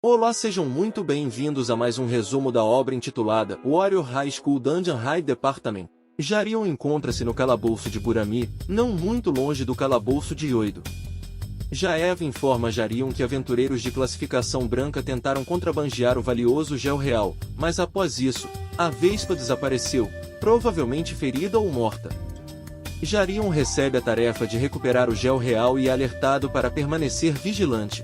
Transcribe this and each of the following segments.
Olá, sejam muito bem-vindos a mais um resumo da obra intitulada Warrior High School Dungeon High Department. Jarion encontra-se no calabouço de Burami, não muito longe do calabouço de Yoido. Jaev informa Jarion que aventureiros de classificação branca tentaram contrabandear o valioso gel real, mas após isso, a Vespa desapareceu, provavelmente ferida ou morta. Jarion recebe a tarefa de recuperar o gel real e é alertado para permanecer vigilante.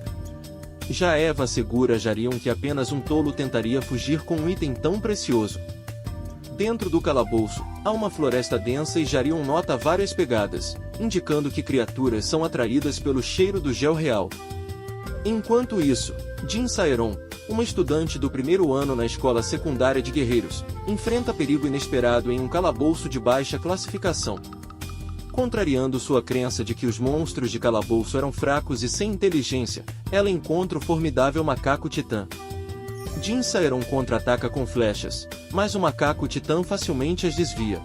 Jaev assegura a Jarion que apenas um tolo tentaria fugir com um item tão precioso. Dentro do calabouço, há uma floresta densa e Jarion nota várias pegadas, indicando que criaturas são atraídas pelo cheiro do gel real. Enquanto isso, Jin Saeron, uma estudante do primeiro ano na escola secundária de guerreiros, enfrenta perigo inesperado em um calabouço de baixa classificação. Contrariando sua crença de que os monstros de calabouço eram fracos e sem inteligência, ela encontra o formidável macaco titã. Jin Saeron contra-ataca com flechas, mas o macaco titã facilmente as desvia.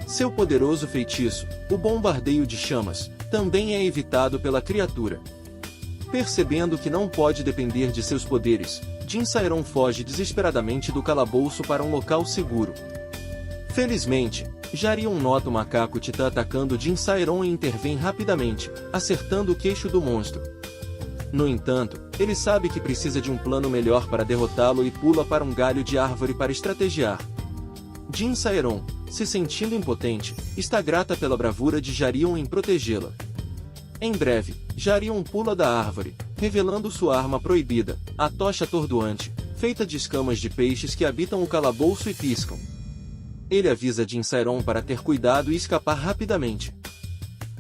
Seu poderoso feitiço, o bombardeio de chamas, também é evitado pela criatura. Percebendo que não pode depender de seus poderes, Jin Saeron foge desesperadamente do calabouço para um local seguro. Felizmente, Jarion nota o macaco titã atacando Jin Saeron e intervém rapidamente, acertando o queixo do monstro. No entanto, ele sabe que precisa de um plano melhor para derrotá-lo e pula para um galho de árvore para estrategiar. Jin Saeron, se sentindo impotente, está grata pela bravura de Jarion em protegê-la. Em breve, Jarion pula da árvore, revelando sua arma proibida, a tocha atordoante, feita de escamas de peixes que habitam o calabouço e piscam. Ele avisa Jin Saeron para ter cuidado e escapar rapidamente.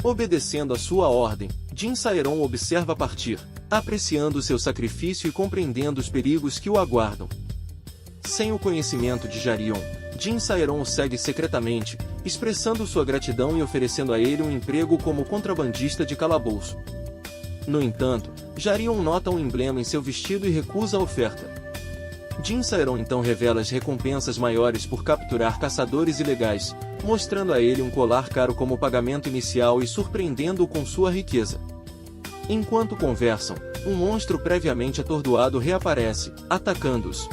Obedecendo a sua ordem, Jin Saeron observa partir, apreciando seu sacrifício e compreendendo os perigos que o aguardam. Sem o conhecimento de Jarion, Jin Saeron o segue secretamente, expressando sua gratidão e oferecendo a ele um emprego como contrabandista de calabouço. No entanto, Jarion nota um emblema em seu vestido e recusa a oferta. Jin Saeron então revela as recompensas maiores por capturar caçadores ilegais, mostrando a ele um colar caro como pagamento inicial e surpreendendo-o com sua riqueza. Enquanto conversam, um monstro previamente atordoado reaparece, atacando-os.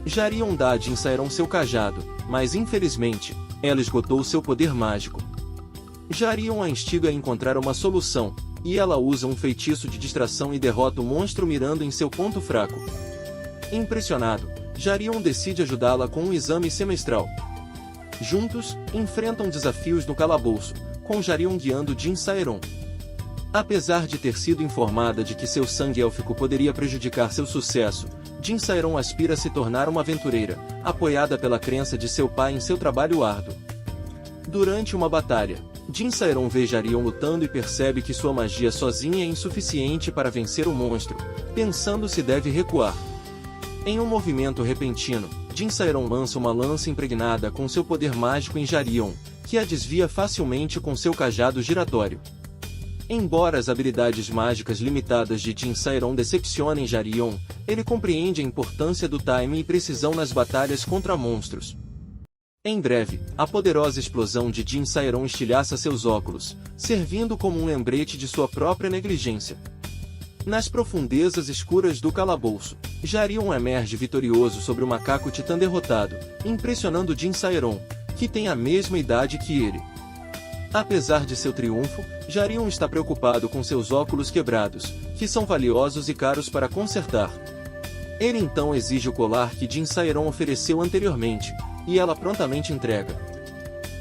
Jarion dá a Jin Saeron seu cajado, mas infelizmente, ela esgotou seu poder mágico. Jarion a instiga a encontrar uma solução, e ela usa um feitiço de distração e derrota o monstro mirando em seu ponto fraco. Impressionado, Jarion decide ajudá-la com um exame semestral. Juntos, enfrentam desafios no calabouço, com Jarion guiando Jin Saeron. Apesar de ter sido informada de que seu sangue élfico poderia prejudicar seu sucesso, Jin Saeron aspira a se tornar uma aventureira, apoiada pela crença de seu pai em seu trabalho árduo. Durante uma batalha, Jin Saeron vê Jarion lutando e percebe que sua magia sozinha é insuficiente para vencer o monstro, pensando se deve recuar. Em um movimento repentino, Jin Saeron lança uma lança impregnada com seu poder mágico em Jarion, que a desvia facilmente com seu cajado giratório. Embora as habilidades mágicas limitadas de Jin Saeron decepcionem Jarion, ele compreende a importância do time e precisão nas batalhas contra monstros. Em breve, a poderosa explosão de Jin Saeron estilhaça seus óculos, servindo como um lembrete de sua própria negligência. Nas profundezas escuras do calabouço, Jarion emerge vitorioso sobre o macaco titã derrotado, impressionando Jin Saeron, que tem a mesma idade que ele. Apesar de seu triunfo, Jarion está preocupado com seus óculos quebrados, que são valiosos e caros para consertar. Ele então exige o colar que Jin Saeron ofereceu anteriormente, e ela prontamente entrega.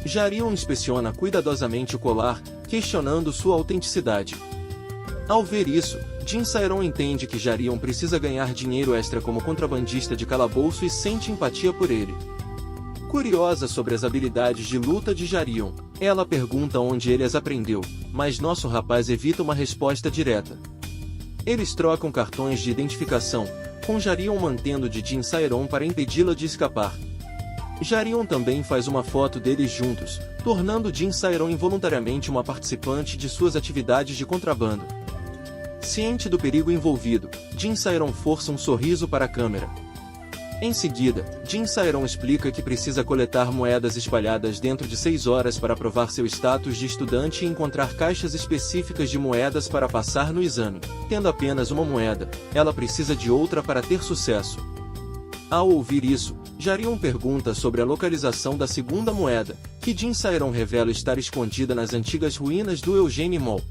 Jarion inspeciona cuidadosamente o colar, questionando sua autenticidade. Ao ver isso, Jin Saeron entende que Jarion precisa ganhar dinheiro extra como contrabandista de calabouço e sente empatia por ele. Curiosa sobre as habilidades de luta de Jarion, ela pergunta onde ele as aprendeu, mas nosso rapaz evita uma resposta direta. Eles trocam cartões de identificação, com Jarion mantendo de Jin Saeron para impedi-la de escapar. Jarion também faz uma foto deles juntos, tornando Jin Saeron involuntariamente uma participante de suas atividades de contrabando. Ciente do perigo envolvido, Jin Saeron força um sorriso para a câmera. Em seguida, Jin Saeron explica que precisa coletar moedas espalhadas dentro de 6 horas para provar seu status de estudante e encontrar caixas específicas de moedas para passar no exame. Tendo apenas uma moeda, ela precisa de outra para ter sucesso. Ao ouvir isso, Jarion pergunta sobre a localização da segunda moeda, que Jin Saeron revela estar escondida nas antigas ruínas do Eugene Mall.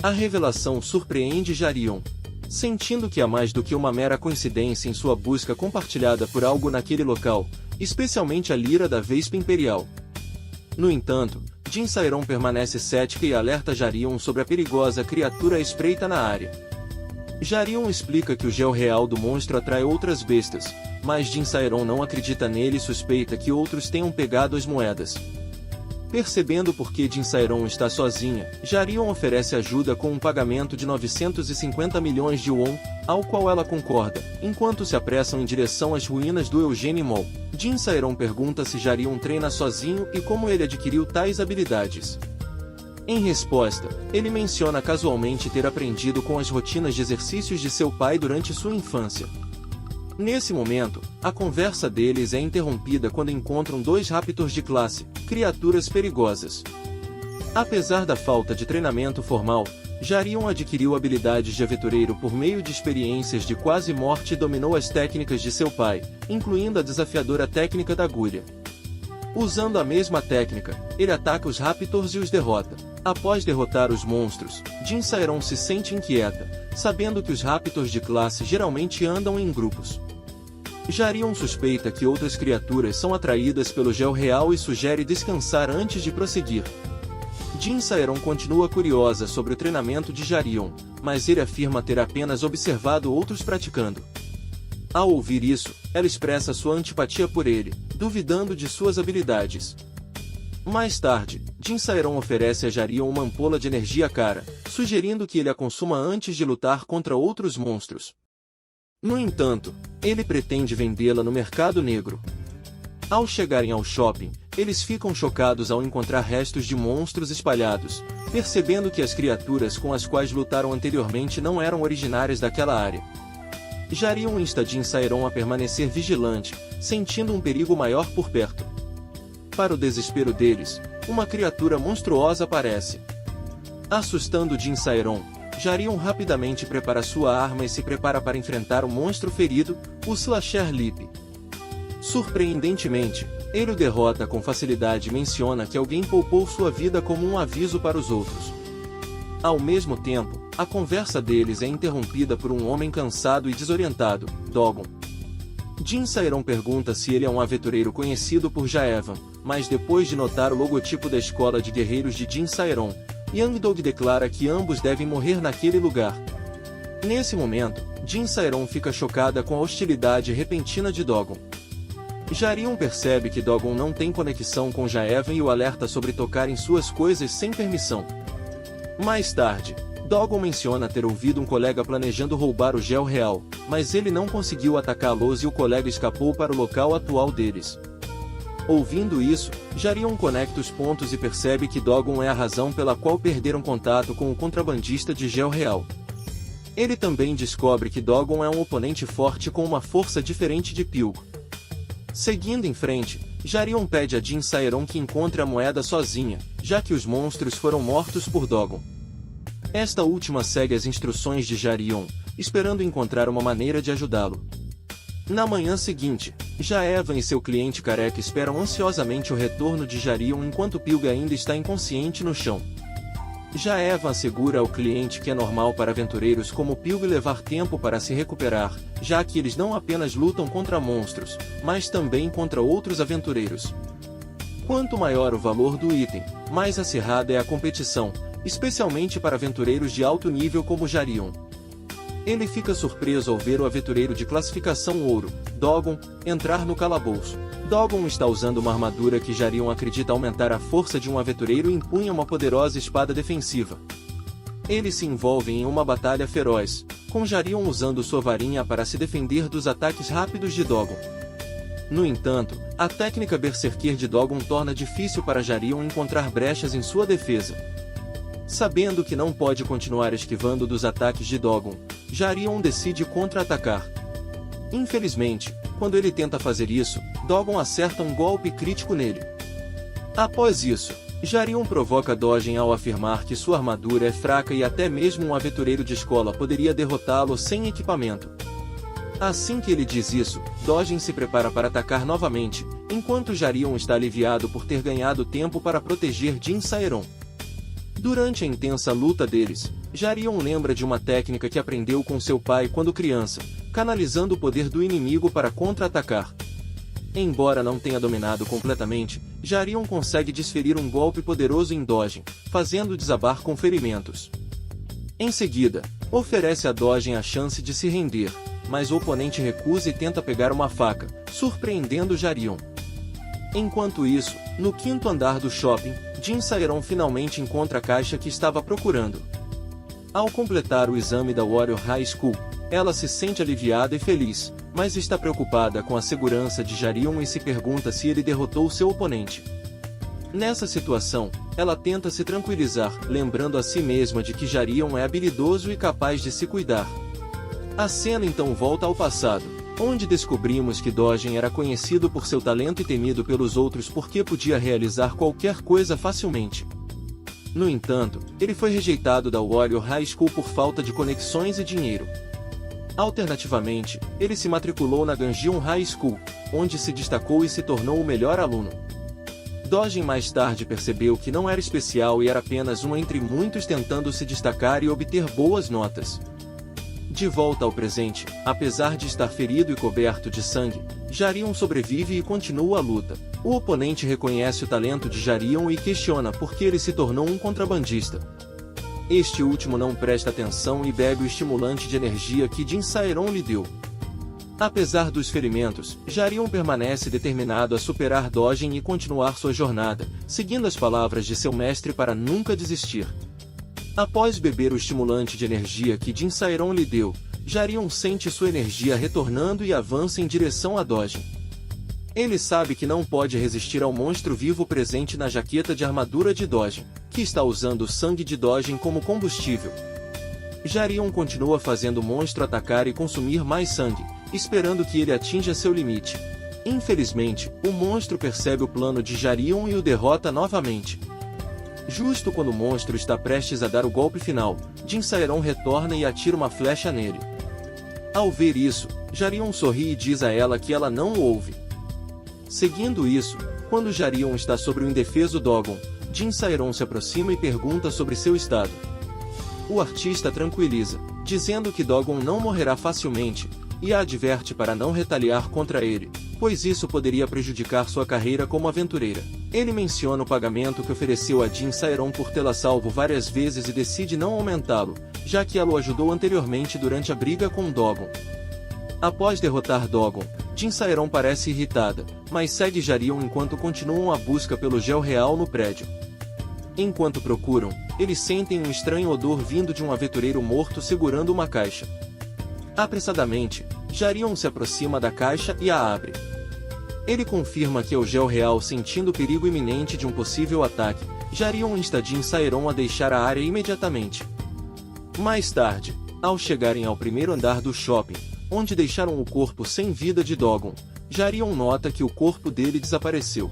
A revelação surpreende Jarion, sentindo que há mais do que uma mera coincidência em sua busca compartilhada por algo naquele local, especialmente a lira da Vespa Imperial. No entanto, Jin Saeron permanece cética e alerta Jarion sobre a perigosa criatura à espreita na área. Jarion explica que o gel real do monstro atrai outras bestas, mas Jin Saeron não acredita nele e suspeita que outros tenham pegado as moedas. Percebendo por que Jin Saeron está sozinha, Jarion oferece ajuda com um pagamento de 950 milhões de won, ao qual ela concorda, enquanto se apressam em direção às ruínas do Eugene Mall. Jin Saeron pergunta se Jarion treina sozinho e como ele adquiriu tais habilidades. Em resposta, ele menciona casualmente ter aprendido com as rotinas de exercícios de seu pai durante sua infância. Nesse momento, a conversa deles é interrompida quando encontram 2 Raptors de classe, criaturas perigosas. Apesar da falta de treinamento formal, Jarion adquiriu habilidades de aventureiro por meio de experiências de quase morte e dominou as técnicas de seu pai, incluindo a desafiadora técnica da agulha. Usando a mesma técnica, ele ataca os Raptors e os derrota. Após derrotar os monstros, Jin Saeron se sente inquieta, sabendo que os Raptors de classe geralmente andam em grupos. Jarion suspeita que outras criaturas são atraídas pelo gel real e sugere descansar antes de prosseguir. Jin Saeron continua curiosa sobre o treinamento de Jarion, mas ele afirma ter apenas observado outros praticando. Ao ouvir isso, ela expressa sua antipatia por ele, duvidando de suas habilidades. Mais tarde, Jin Saeron oferece a Jarion uma ampola de energia cara, sugerindo que ele a consuma antes de lutar contra outros monstros. No entanto, ele pretende vendê-la no mercado negro. Ao chegarem ao shopping, eles ficam chocados ao encontrar restos de monstros espalhados, percebendo que as criaturas com as quais lutaram anteriormente não eram originárias daquela área. Jarion insta Jin Saeron a permanecer vigilante, sentindo um perigo maior por perto. Para o desespero deles, uma criatura monstruosa aparece. Assustando Jin Saeron, Jarion rapidamente prepara sua arma e se prepara para enfrentar o monstro ferido, o Slasher Lip. Surpreendentemente, ele o derrota com facilidade e menciona que alguém poupou sua vida como um aviso para os outros. Ao mesmo tempo, a conversa deles é interrompida por um homem cansado e desorientado, Dogon. Jin Saeron pergunta se ele é um aventureiro conhecido por Jaevan, mas depois de notar o logotipo da escola de guerreiros de Jin Saeron, Yangdog declara que ambos devem morrer naquele lugar. Nesse momento, Jin Saeron fica chocada com a hostilidade repentina de Dogon. Jarion percebe que Dogon não tem conexão com Jaevan e o alerta sobre tocar em suas coisas sem permissão. Mais tarde, Dogon menciona ter ouvido um colega planejando roubar o gel real, mas ele não conseguiu atacá-los e o colega escapou para o local atual deles. Ouvindo isso, Jarion conecta os pontos e percebe que Dogon é a razão pela qual perderam contato com o contrabandista de gel real. Ele também descobre que Dogon é um oponente forte com uma força diferente de Pilgo. Seguindo em frente, Jarion pede a Jin Saeron que encontre a moeda sozinha, já que os monstros foram mortos por Dogon. Esta última segue as instruções de Jarion, esperando encontrar uma maneira de ajudá-lo. Na manhã seguinte, Jaevan e seu cliente careca esperam ansiosamente o retorno de Jarion enquanto Pilga ainda está inconsciente no chão. Jaevan assegura ao cliente que é normal para aventureiros como Pilga levar tempo para se recuperar, já que eles não apenas lutam contra monstros, mas também contra outros aventureiros. Quanto maior o valor do item, mais acirrada é a competição, especialmente para aventureiros de alto nível como Jarion. Ele fica surpreso ao ver o aventureiro de classificação ouro, Dogon, entrar no calabouço. Dogon está usando uma armadura que Jarion acredita aumentar a força de um aventureiro e empunha uma poderosa espada defensiva. Eles se envolvem em uma batalha feroz, com Jarion usando sua varinha para se defender dos ataques rápidos de Dogon. No entanto, a técnica Berserker de Dogon torna difícil para Jarion encontrar brechas em sua defesa. Sabendo que não pode continuar esquivando dos ataques de Dogon, Jarion decide contra-atacar. Infelizmente, Quando ele tenta fazer isso, Dogon acerta um golpe crítico nele. Após isso, Jarion provoca Dogen ao afirmar que sua armadura é fraca e até mesmo um aventureiro de escola poderia derrotá-lo sem equipamento. Assim que ele diz isso, Dogen se prepara para atacar novamente, enquanto Jarion está aliviado por ter ganhado tempo para proteger Jin Saeron. Durante a intensa luta deles, Jarion lembra de uma técnica que aprendeu com seu pai quando criança, canalizando o poder do inimigo para contra-atacar. Embora não tenha dominado completamente, Jarion consegue desferir um golpe poderoso em Dogen, fazendo desabar com ferimentos. Em seguida, oferece a Dogen a chance de se render, mas o oponente recusa e tenta pegar uma faca, surpreendendo Jarion. Enquanto isso, no quinto andar do shopping, Jin Saeron finalmente encontra a caixa que estava procurando. Ao completar o exame da Warrior High School, ela se sente aliviada e feliz, mas está preocupada com a segurança de Jarion e se pergunta se ele derrotou seu oponente. Nessa situação, ela tenta se tranquilizar, lembrando a si mesma de que Jarion é habilidoso e capaz de se cuidar. A cena então volta ao passado, onde descobrimos que Dogen era conhecido por seu talento e temido pelos outros porque podia realizar qualquer coisa facilmente. No entanto, ele foi rejeitado da Warrior High School por falta de conexões e dinheiro. Alternativamente, ele se matriculou na Ganjion High School, onde se destacou e se tornou o melhor aluno. Dogen mais tarde percebeu que não era especial e era apenas um entre muitos tentando se destacar e obter boas notas. De volta ao presente, apesar de estar ferido e coberto de sangue, Jarion sobrevive e continua a luta. O oponente reconhece o talento de Jarion e questiona por que ele se tornou um contrabandista. Este último não presta atenção e bebe o estimulante de energia que Jin Saeron lhe deu. Apesar dos ferimentos, Jarion permanece determinado a superar Dogen e continuar sua jornada, seguindo as palavras de seu mestre para nunca desistir. Após beber o estimulante de energia que Jin Saeron lhe deu, Jarion sente sua energia retornando e avança em direção a Dogen. Ele sabe que não pode resistir ao monstro vivo presente na jaqueta de armadura de Dogen, que está usando o sangue de Dogen como combustível. Jarion continua fazendo o monstro atacar e consumir mais sangue, esperando que ele atinja seu limite. Infelizmente, o monstro percebe o plano de Jarion e o derrota novamente. Justo quando o monstro está prestes a dar o golpe final, Jin Saeron retorna e atira uma flecha nele. Ao ver isso, Jarion sorri e diz a ela que ela não o ouve. Seguindo isso, quando Jarion está sobre o indefeso Dogon, Jin Saeron se aproxima e pergunta sobre seu estado. O artista tranquiliza, dizendo que Dogon não morrerá facilmente, e a adverte para não retaliar contra ele, pois isso poderia prejudicar sua carreira como aventureira. Ele menciona o pagamento que ofereceu a Jin Saeron por tê-la salvo várias vezes e decide não aumentá-lo, já que ela o ajudou anteriormente durante a briga com Dogon. Após derrotar Dogon, Jin Saeron parece irritada, mas segue Jarion enquanto continuam a busca pelo gel real no prédio. Enquanto procuram, eles sentem um estranho odor vindo de um aventureiro morto segurando uma caixa. Apressadamente, Jarion se aproxima da caixa e a abre. Ele confirma que é o gel real sentindo o perigo iminente de um possível ataque. Jarion insta Jin Saeron a deixar a área imediatamente. Mais tarde, ao chegarem ao primeiro andar do shopping, onde deixaram o corpo sem vida de Dogon, Jarion nota que o corpo dele desapareceu.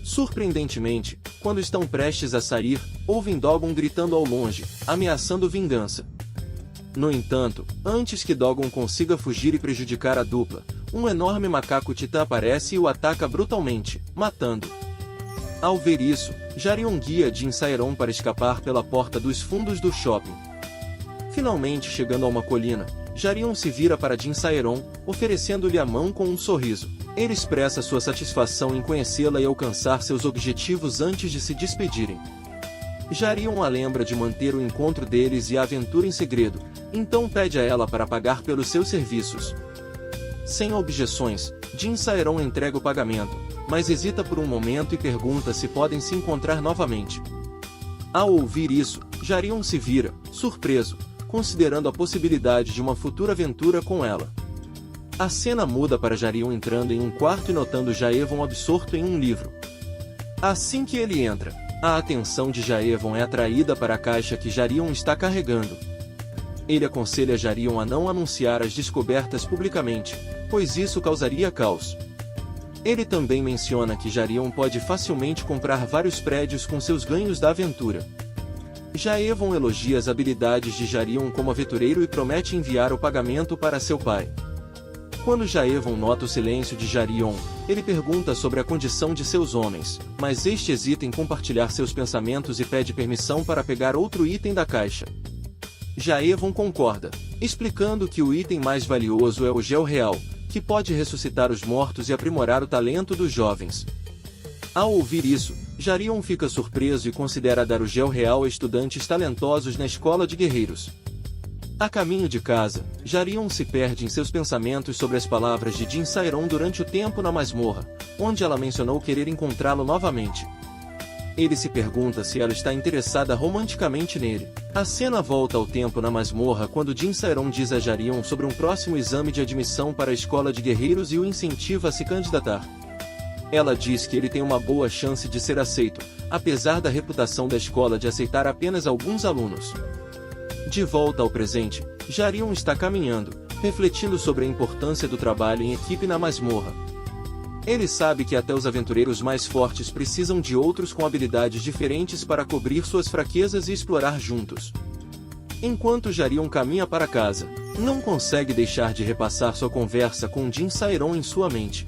Surpreendentemente, quando estão prestes a sair, ouvem Dogon gritando ao longe, ameaçando vingança. No entanto, antes que Dogon consiga fugir e prejudicar a dupla, um enorme macaco titã aparece e o ataca brutalmente, matando. Ao ver isso, Jarion guia Jin Saeron para escapar pela porta dos fundos do shopping. Finalmente chegando a uma colina, Jarion se vira para Jin Saeron, oferecendo-lhe a mão com um sorriso. Ele expressa sua satisfação em conhecê-la e alcançar seus objetivos antes de se despedirem. Jarion a lembra de manter o encontro deles e a aventura em segredo, então pede a ela para pagar pelos seus serviços. Sem objeções, Jin Saeron entrega o pagamento, mas hesita por um momento e pergunta se podem se encontrar novamente. Ao ouvir isso, Jarion se vira, surpreso, considerando a possibilidade de uma futura aventura com ela. A cena muda para Jarion entrando em um quarto e notando Jaevon absorto em um livro. Assim que ele entra, a atenção de Jaevon é atraída para a caixa que Jarion está carregando. Ele aconselha Jarion a não anunciar as descobertas publicamente, pois isso causaria caos. Ele também menciona que Jarion pode facilmente comprar vários prédios com seus ganhos da aventura. Jaevon elogia as habilidades de Jarion como aventureiro e promete enviar o pagamento para seu pai. Quando Jaevon nota o silêncio de Jarion, ele pergunta sobre a condição de seus homens, mas este hesita em compartilhar seus pensamentos e pede permissão para pegar outro item da caixa. Jaevon concorda, explicando que o item mais valioso é o gel real, que pode ressuscitar os mortos e aprimorar o talento dos jovens. Ao ouvir isso, Jarion fica surpreso e considera dar o gel real a estudantes talentosos na escola de guerreiros. A caminho de casa, Jarion se perde em seus pensamentos sobre as palavras de Jin Sairon durante o tempo na masmorra, onde ela mencionou querer encontrá-lo novamente. Ele se pergunta se ela está interessada romanticamente nele. A cena volta ao tempo na masmorra quando Jin Sairon diz a Jarion sobre um próximo exame de admissão para a escola de guerreiros e o incentiva a se candidatar. Ela diz que ele tem uma boa chance de ser aceito, apesar da reputação da escola de aceitar apenas alguns alunos. De volta ao presente, Jarion está caminhando, refletindo sobre a importância do trabalho em equipe na masmorra. Ele sabe que até os aventureiros mais fortes precisam de outros com habilidades diferentes para cobrir suas fraquezas e explorar juntos. Enquanto Jarion caminha para casa, não consegue deixar de repassar sua conversa com Jin Sairon em sua mente.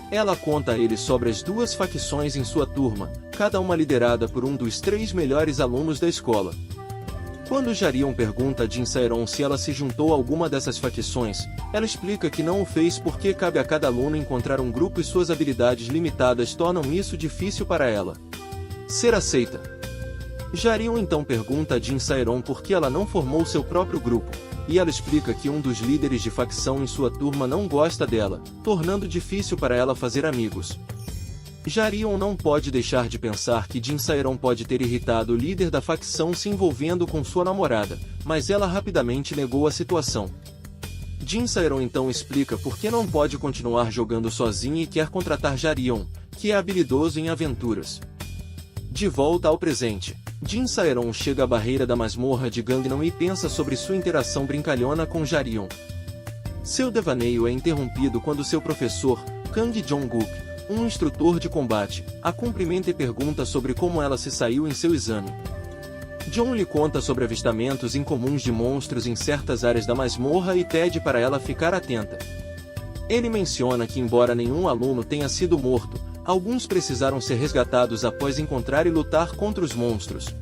Ela conta a ele sobre as duas facções em sua turma, cada uma liderada por um dos 3 melhores alunos da escola. Quando Jarion pergunta a Jin Sairon se ela se juntou a alguma dessas facções, ela explica que não o fez porque cabe a cada aluno encontrar um grupo e suas habilidades limitadas tornam isso difícil para ela ser aceita. Jarion então pergunta a Jin Sairon por que ela não formou seu próprio grupo, e ela explica que um dos líderes de facção em sua turma não gosta dela, tornando difícil para ela fazer amigos. Jarion não pode deixar de pensar que Jin Sairon pode ter irritado o líder da facção se envolvendo com sua namorada, mas ela rapidamente negou a situação. Jin Sairon então explica por que não pode continuar jogando sozinha e quer contratar Jarion, que é habilidoso em aventuras. De volta ao presente, Jin Sairon chega à barreira da masmorra de Gangnam e pensa sobre sua interação brincalhona com Jarion. Seu devaneio é interrompido quando seu professor, Kang Jong-guk, um instrutor de combate, a cumprimenta e pergunta sobre como ela se saiu em seu exame. John lhe conta sobre avistamentos incomuns de monstros em certas áreas da masmorra e pede para ela ficar atenta. Ele menciona que embora nenhum aluno tenha sido morto, alguns precisaram ser resgatados após encontrar e lutar contra os monstros.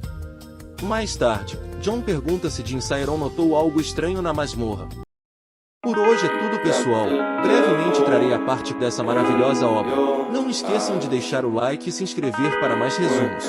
Mais tarde, John pergunta se Jin Sairon notou algo estranho na masmorra. Por hoje é tudo, pessoal. Brevemente trarei a parte dessa maravilhosa obra. Não esqueçam de deixar o like e se inscrever para mais resumos.